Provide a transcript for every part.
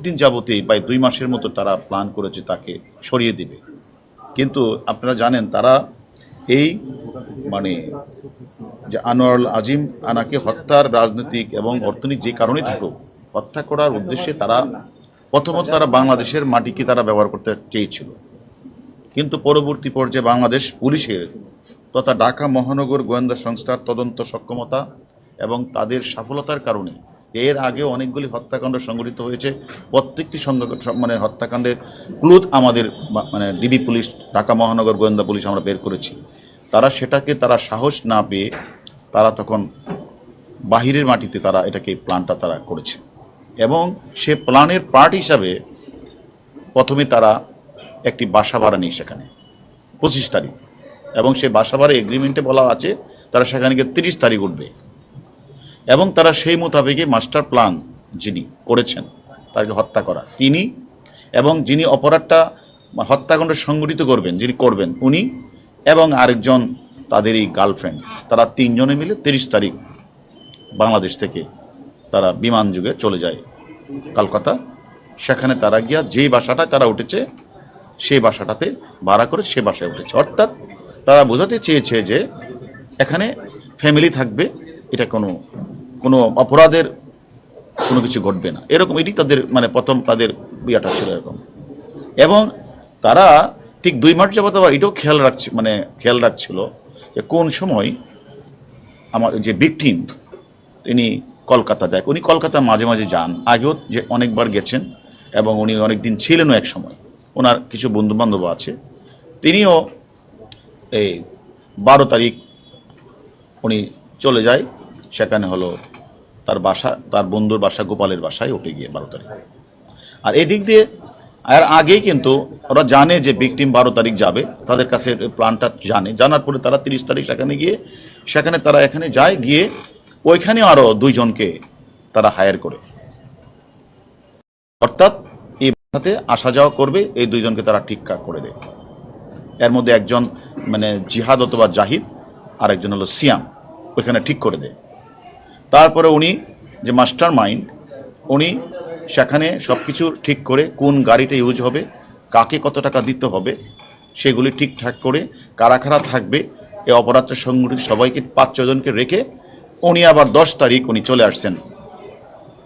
দিন যাবতীয় প্রায় 2 মাসের মতো তারা প্ল্যান করেছে তাকে সরিয়ে দিবে। কিন্তু আপনারা জানেন তারা এই মানে যে আনোয়ারুল আজিম আনাকে হত্যার রাজনৈতিক এবং অর্থনৈতিক যে কারণেই থাকুক হত্যা করার উদ্দেশ্যে তারা প্রথমত তারা বাংলাদেশের মাটিকে তারা ব্যবহার করতে চেয়েছিল। কিন্তু পরবর্তী পর্যায়ে বাংলাদেশ পুলিশের তথা ঢাকা মহানগর গোয়েন্দা সংস্থার তদন্ত সক্ষমতা এবং তাদের সফলতার কারণে এর আগে অনেকগুলি হত্যাকাণ্ড সংঘটিত হয়েছে। প্রত্যেকটি মানে হত্যাকাণ্ডের ক্লুথ আমাদের মানে ডিবি পুলিশ ঢাকা মহানগর গোয়েন্দা পুলিশ আমরা বের করেছি। তারা সেটাকে তারা সাহস না পেয়ে তারা তখন বাহিরের মাটিতে তারা এটাকে প্ল্যানটা তারা করেছে এবং সে প্ল্যানের পার্ট হিসাবে প্রথমে তারা একটি বাসা ভাড়া নেই সেখানে 25 তারিখ এবং সেই বাসা ভাড়া এগ্রিমেন্টে বলা আছে তারা সেখানে গিয়ে 30 তারিখ উঠবে এবং তারা সেই মোতাবেকে মাস্টার প্ল্যান যিনি করেছেন তাকে হত্যা করা তিনি এবং যিনি অপরাধটা হত্যাকাণ্ড সংগঠিত করবেন যিনি করবেন উনি এবং আরেকজন তাদেরই গার্লফ্রেন্ড তারা 3 জনে মিলে 30 তারিখ বাংলাদেশ থেকে তারা বিমান যুগে চলে যায় কলকাতা। সেখানে তারা গিয়া যেই বাসাটায় তারা উঠেছে সেই বাসাটাতে ভাড়া করে সে বাসায় উঠেছে। অর্থাৎ তারা বোঝাতে চেয়েছে যে এখানে ফ্যামিলি থাকবে, এটা কোনো অপরাধের কোনো কিছু ঘটবে না, এরকম এটি তাদের মানে প্রথম তাদের বিয়াটা ছিল এরকম। এবং তারা ঠিক 2 মাস যাবত আবার এটাও খেয়াল রাখছিল যে কোন সময় আমাদের যে ভিকটিম তিনি কলকাতা যায়। উনি কলকাতা মাঝে মাঝে যান, আগেও যে অনেকবার গেছেন এবং উনি অনেক দিন ছিলেনও এক সময়। ওনার কিছু বন্ধুবান্ধব আছে, তিনিও এই 12 তারিখ উনি চলে যায় সেখানে হলো তার বাসা, তার বন্ধুর বাসা গোপালের বাসায় উঠে গিয়ে 12 তারিখ। আর এদিক দিয়ে আর আগেই কিন্তু ওরা জানে যে ভিকটিম 12 তারিখ যাবে, তাদের কাছে প্ল্যানটা জানার পরে তারা 30 তারিখ সেখানে গিয়ে সেখানে তারা এখানে যায়, গিয়ে ওইখানে আরও 2 জনকে তারা হায়ার করে, অর্থাৎ এই বাসাতে আসা যাওয়া করবে এই 2 জনকে তারা ঠিকঠাক করে দেয়। এর মধ্যে একজন মানে জিহাদ অথবা জাহিদ আর একজন হলো সিয়াম, ওইখানে ঠিক করে দেয়। তারপরে উনি যে মাস্টার মাইন্ড উনি সেখানে সব কিছু ঠিক করে কোন গাড়িটা ইউজ হবে, কাকে কত টাকা দিতে হবে সেগুলি ঠিকঠাক করে কারা কারা থাকবে এই অপরাধটা সংগঠিত সবাইকে 5-6 জনকে রেখে উনি আবার 10 তারিখ উনি চলে আসছেন,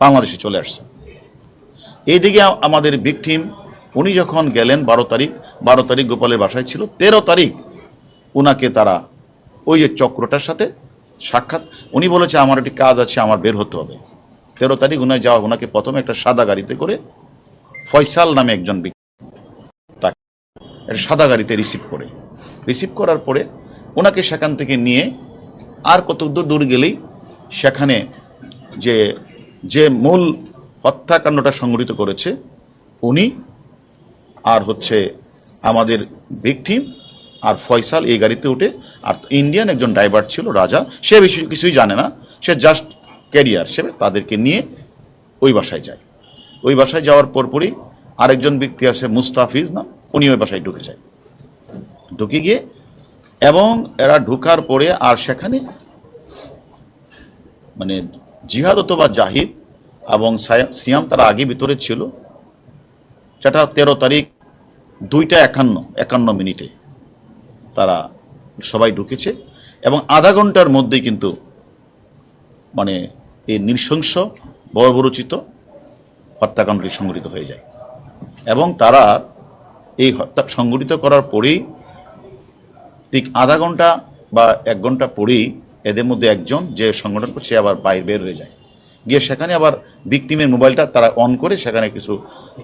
বাংলাদেশে চলে আসছেন। এইদিকে আমাদের ভিকটিম উনি যখন গেলেন 12 তারিখ গোপালের বাসায় ছিল, 13 তারিখ উনাকে তারা ওই যে চক্রটার সাথে সাক্ষাৎ, উনি বলেছে আমার একটি কাজ আছে, আমার বের হতে হবে। 13 তারিখ ওনাকে প্রথমে একটা সাদা গাড়িতে করে ফয়সাল নামে একজন ব্যক্তি তাকে একটা সাদা গাড়িতে রিসিভ করার পরে ওনাকে সেখান থেকে নিয়ে আর কত দূর গেলেই সেখানে যে মূল হত্যাকাণ্ডটা সংঘটিত করেছে উনি আর হচ্ছে আমাদের ভিকটিম আর ফয়সাল এই গাড়িতে উঠে, আর ইন্ডিয়ান একজন ড্রাইভার ছিল রাজা, সে বিষয়ে কিছুই জানে না, সে জাস্ট ক্যারিয়ার হিসেবে তাদেরকে নিয়ে ওই বাসায় যায়। ওই বাসায় যাওয়ার পরপরই আরেকজন ব্যক্তি আছে মুস্তাফিজ নাম, উনি ওই বাসায় ঢুকে গিয়ে এবং এরা ঢুকার পরে আর সেখানে মানে জিহাদ অথবা জাহিদ এবং সিয়াম তারা আগে ভিতরে ছিল, সেটা 13 তারিখ 2:51 তারা সবাই ঢুকেছে এবং আধা ঘন্টার মধ্যেই কিন্তু মানে এই নৃশংস বর্বরোচিত হত্যাকাণ্ডটি সংঘটিত হয়ে যায়। এবং তারা এই হত্যা সংঘটিত করার পরেই ঠিক আধা ঘন্টা বা 1 ঘন্টা পরেই এদের মধ্যে একজন যে সংগঠন করছে আবার বের হয়ে যায়, গিয়ে সেখানে আবার ভিকটিমের মোবাইলটা তারা অন করে সেখানে কিছু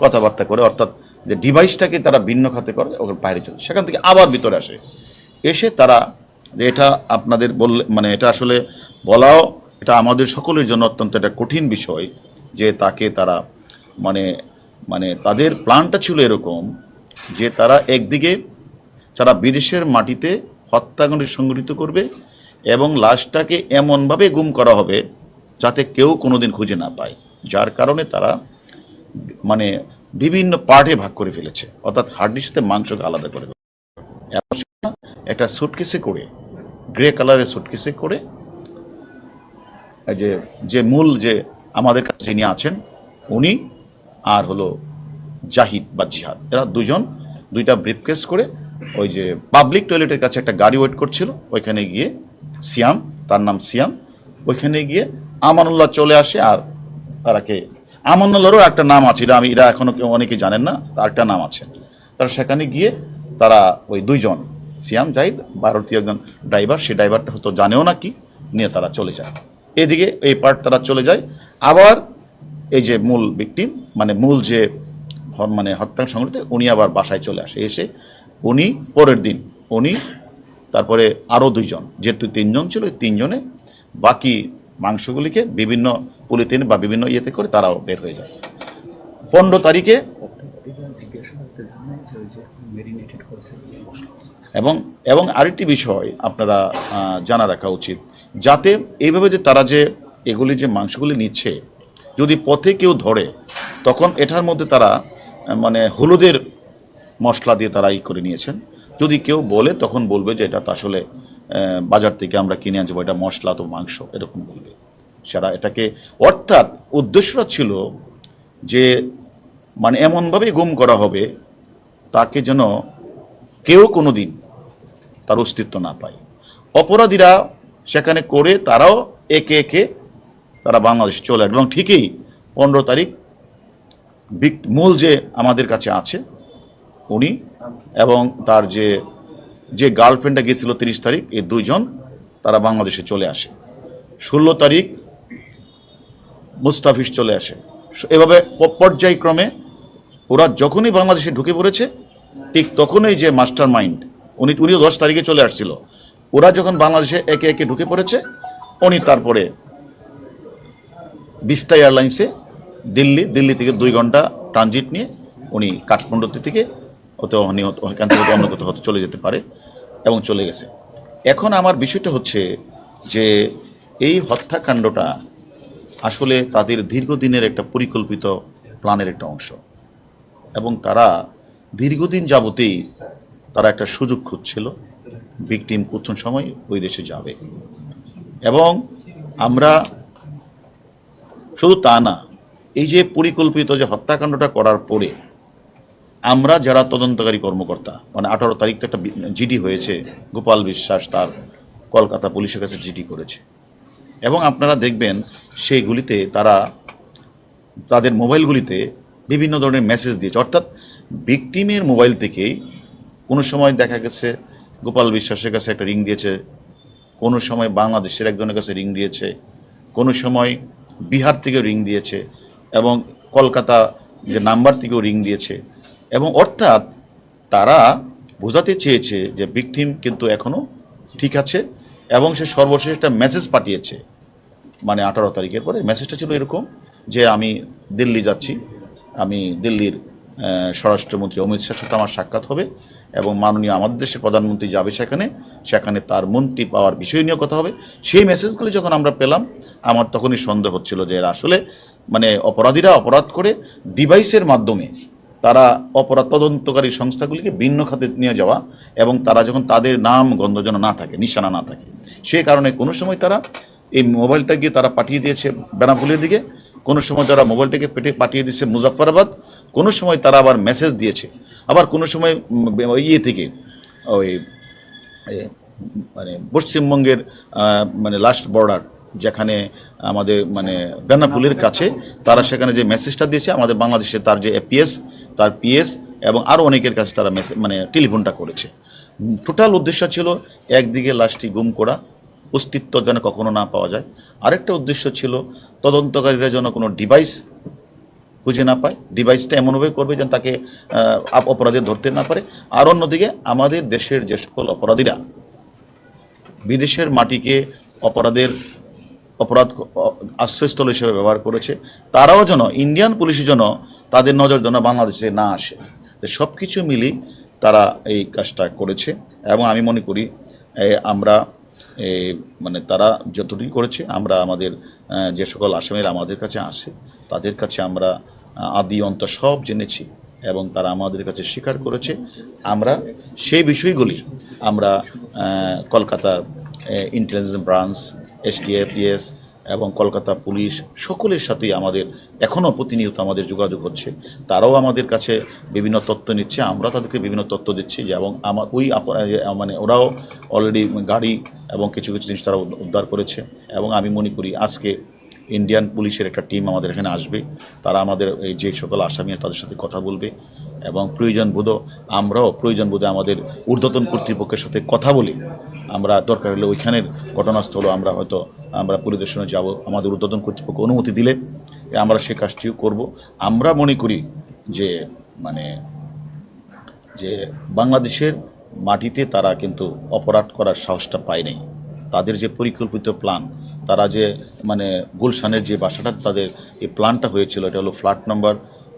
কথাবার্তা করে, অর্থাৎ যে ডিভাইসটাকে তারা ভিন্ন খাতে করে ওখানে বাইরে চলে, সেখান থেকে আবার ভিতরে এসে তারা যে এটা আপনাদের বললে মানে এটা আসলে বলাও এটা আমাদের সকলের জন্য অত্যন্ত একটা কঠিন বিষয় যে তাকে তারা মানে তাদের প্ল্যানটা ছিল এরকম যে তারা একদিকে যারা বিদেশের মাটিতে হত্যাকাণ্ড সংঘটিত করবে এবং লাশটাকে এমনভাবে গুম করা হবে যাতে কেউ কোনোদিন খুঁজে না পায়, যার কারণে তারা মানে বিভিন্ন পার্টে ভাগ করে ফেলেছে, অর্থাৎ হাড্ডির সাথে মাংসকে আলাদা করে একটা সুটকেসে করে গ্রে কালারের সুটকেসে করে যে মূল যে আমাদের কাছে যিনি আছেন উনি আর হলো জাহিদ বা জিহাদ, এরা দুইটা ব্রিফকেস করে ওই যে পাবলিক টয়লেটের কাছে একটা গাড়ি ওয়েট করছিল, ওইখানে গিয়ে সিয়াম, তার নাম সিয়াম, ওইখানে গিয়ে আমানুল্লাহ চলে আসে। আর তারাকে আমানুল্লাহরও একটা নাম আছে, এরা এখনো কেউ অনেকে জানেন না, তার একটা নাম আছে। তারা সেখানে গিয়ে তারা ওই দুইজন সিয়াম জাহিদ, ভারতীয় একজন ড্রাইভার, সেই ড্রাইভারটা হয়তো জানেও না কি, নিয়ে তারা চলে যায়। এদিকে এই পার্ট তারা চলে যায়। আবার এই যে মূল ভিকটিম, মানে মূল যে মানে হত্যা সংঘটিত, উনি আবার বাসায় চলে আসে। এসে উনি পরের দিন তারপরে আরও দুইজন, যেহেতু তিনজন ছিল, এই তিনজনে বাকি মাংসগুলিকে বিভিন্ন পলিথিন বা বিভিন্ন ইয়েতে করে তারাও বের হয়ে যায়। 15 তারিখে এবং আরেকটি বিষয় আপনারা জানা রাখা উচিত, যাতে এইভাবে যে তারা যে এগুলি যে মাংসগুলি নিচ্ছে, যদি পথে কেউ ধরে তখন এটার মধ্যে তারা মানে হলুদের মশলা দিয়ে তারা করে নিয়েছেন। যদি কেউ বলে তখন বলবে যে এটা তো আসলে বাজার থেকে আমরা কিনে আনছি, এটা মশলা তো মাংস, এরকম বলবে সেটা এটাকে। অর্থাৎ উদ্দেশ্যটা ছিল যে মানে এমনভাবেই গুম করা হবে তাকে যেন কেউ কোনো দিন তার অস্তিত্ব না পায়। অপরাধীরা সেখানে করে তারাও একে একে তারা বাংলাদেশে চলে আসবে। এবং ঠিকই 15 তারিখ মূল যে আমাদের কাছে আছে উনি এবং তার যে গার্লফ্রেন্ডটা গিয়েছিল 30 তারিখ, এই দুইজন তারা বাংলাদেশে চলে আসে। 16 তারিখ মুস্তাফিজ চলে আসে। এভাবে পর্যায়ক্রমে ওরা যখনই বাংলাদেশে ঢুকে পড়েছে, ঠিক তখনই যে মাস্টার মাইন্ড উনিও 10 তারিখে চলে আসছিল, ওরা যখন বাংলাদেশে একে একে ঢুকে পড়েছে, উনি তারপরে বিস্তা এয়ারলাইন্সে দিল্লি থেকে 2 ঘন্টা ট্রানজিট নিয়ে উনি কাঠমান্ডু থেকে ওখান থেকে অন্য কোথাও হতে চলে যেতে পারে এবং চলে গেছে। এখন আমার বিষয়টা হচ্ছে যে এই হত্যাকাণ্ডটা আসলে তাদের দীর্ঘদিনের একটা পরিকল্পিত প্ল্যানের একটা অংশ, এবং তারা দীর্ঘদিন যাবতেই তারা একটা সুযোগ খুঁজছিল ভিকটিম কোন সময় ওই দেশে যাবে। এবং আমরা শুধু তা না, এই যে পরিকল্পিত যে হত্যাকাণ্ডটা করার পরে আমরা যারা তদন্তকারী কর্মকর্তা, মানে 18 তারিখ তো একটা জিডি হয়েছে, গোপাল বিশ্বাস তার কলকাতা পুলিশের কাছে জিডি করেছে, এবং আপনারা দেখবেন সেইগুলিতে তারা তাদের মোবাইলগুলিতে বিভিন্ন ধরনের মেসেজ দিয়েছে। অর্থাৎ ভিকটিমের মোবাইল থেকেই কোনো সময় দেখা গেছে গোপাল বিশ্বাসের কাছে একটা রিং দিয়েছে, কোনো সময় বাংলাদেশের একজনের কাছে রিং দিয়েছে, কোনো সময় বিহার থেকে রিং দিয়েছে, এবং কলকাতা যে নাম্বার থেকেও রিং দিয়েছে। এবং অর্থাৎ তারা বোঝাতে চেয়েছে যে ভিকটিম কিন্তু এখনও ঠিক আছে, এবং সে সর্বশেষ একটা মেসেজ পাঠিয়েছে, মানে 18 তারিখের পরে মেসেজটা ছিল এরকম যে আমি দিল্লি যাচ্ছি, আমি দিল্লির স্বরাষ্ট্রমন্ত্রী অমিত শাহের সাথে আমার সাক্ষাৎ হবে, এবং মাননীয় আমাদের দেশের প্রধানমন্ত্রী যাবে সেখানে তার মন্ত্রী পাওয়ার বিষয় নিয়ে কথা হবে। সেই মেসেজগুলি যখন আমরা পেলাম, আমার তখনই সন্দেহ হচ্ছিল যে এরা আসলে মানে অপরাধীরা অপরাধ করে ডিভাইসের মাধ্যমে তারা অপরাধ তদন্তকারী সংস্থাগুলিকে ভিন্ন খাতে নিয়ে যাওয়া, এবং তারা যখন তাদের নাম গন্ধ যেন না থাকে, নিশানা না থাকে, সেই কারণে কোনো সময় তারা এই মোবাইলটা গিয়ে তারা পাঠিয়ে দিয়েছে বেনাপুলের দিকে, কোনো সময় তারা মোবাইলটাকে পাঠিয়ে দিয়েছে মুজাফফরাবাদ, কোনো সময় তারা আবার মেসেজ দিয়েছে, আবার কোনো সময় ইয়ে থেকে ওই মানে পশ্চিমবঙ্গের মানে লাস্ট বর্ডার যেখানে আমাদের মানে বেনাপুলের কাছে, তারা সেখানে যে মেসেজটা দিয়েছে আমাদের বাংলাদেশে তার যে এপিএস, তার পিএস এবং আরও অনেকের কাছে তারা মানে টেলিফোনটা করেছে। টোটাল উদ্দেশ্য ছিল একদিকে লাশটি গুম করা, অস্তিত্ব যেন কখনো না পাওয়া যায়, আরেকটা উদ্দেশ্য ছিল তদন্তকারীরা যেন কোনো ডিভাইস খুঁজে না পায়, ডিভাইসটা এমনভাবে করবে যেন তাকে অপরাধী ধরতে না পারে। আর অন্যদিকে আমাদের দেশের যে সকল অপরাধীরা বিদেশের মাটিকে অপরাধ আশ্রয়স্থল হিসেবে ব্যবহার করেছে, তারাও যেন ইন্ডিয়ান পুলিশের জন্য তাদের নজর যেন বাংলাদেশে না আসে। সব কিছু মিলি তারা এই কাজটা করেছে, এবং আমি মনে করি আমরা মানে তারা যতটুকু করেছে, আমরা আমাদের যে সকল আসামিরা আমাদের কাছে আসে তাদের কাছে আমরা আদি অন্ত সব জেনেছি, এবং তারা আমাদের কাছে স্বীকার করেছে। আমরা সেই বিষয়গুলি আমরা কলকাতার ইন্টেলিজেন্স ব্রাঞ্চ, STF, এবং কলকাতা পুলিশ সকলের সাথেই আমাদের এখনও প্রতিনিয়ত আমাদের যোগাযোগ হচ্ছে। তারাও আমাদের কাছে বিভিন্ন তথ্য নিচ্ছে, আমরা তাদেরকে বিভিন্ন তথ্য দিচ্ছি যে, এবং আমার ওই মানে ওরাও অলরেডি গাড়ি এবং কিছু কিছু জিনিস তারা উদ্ধার করেছে। এবং আমি মনে করি আজকে ইন্ডিয়ান পুলিশের একটা টিম আমাদের এখানে আসবে, তারা আমাদের এই যে সকল আসামি তাদের সাথে কথা বলবে এবং আমরাও প্রয়োজন বোধে আমাদের ঊর্ধ্বতন কর্তৃপক্ষের সাথে কথা বলি, আমরা দরকার হলে ওইখানের ঘটনাস্থল আমরা পরিদর্শনে যাব, আমাদের ঊর্ধ্বতন কর্তৃপক্ষ অনুমতি দিলে আমরা সে কাজটিও করব। আমরা মনে করি যে মানে যে বাংলাদেশের মাটিতে তারা কিন্তু অপরাধ করার সাহসটা পায় নাই। তাদের যে পরিকল্পিত প্ল্যান, তারা যে মানে গুলশানের যে বাসাটা তাদের এই প্ল্যানটা হয়েছিল, এটা হলো flat number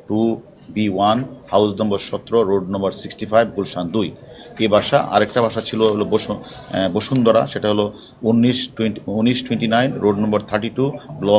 2B1, house number 17, road number 65, Gulshan 2। এই বাসা, আরেকটা বাসা ছিল হলো বসুন্ধরা, সেটা হলো 1929, রোড নম্বর 32, ব্লক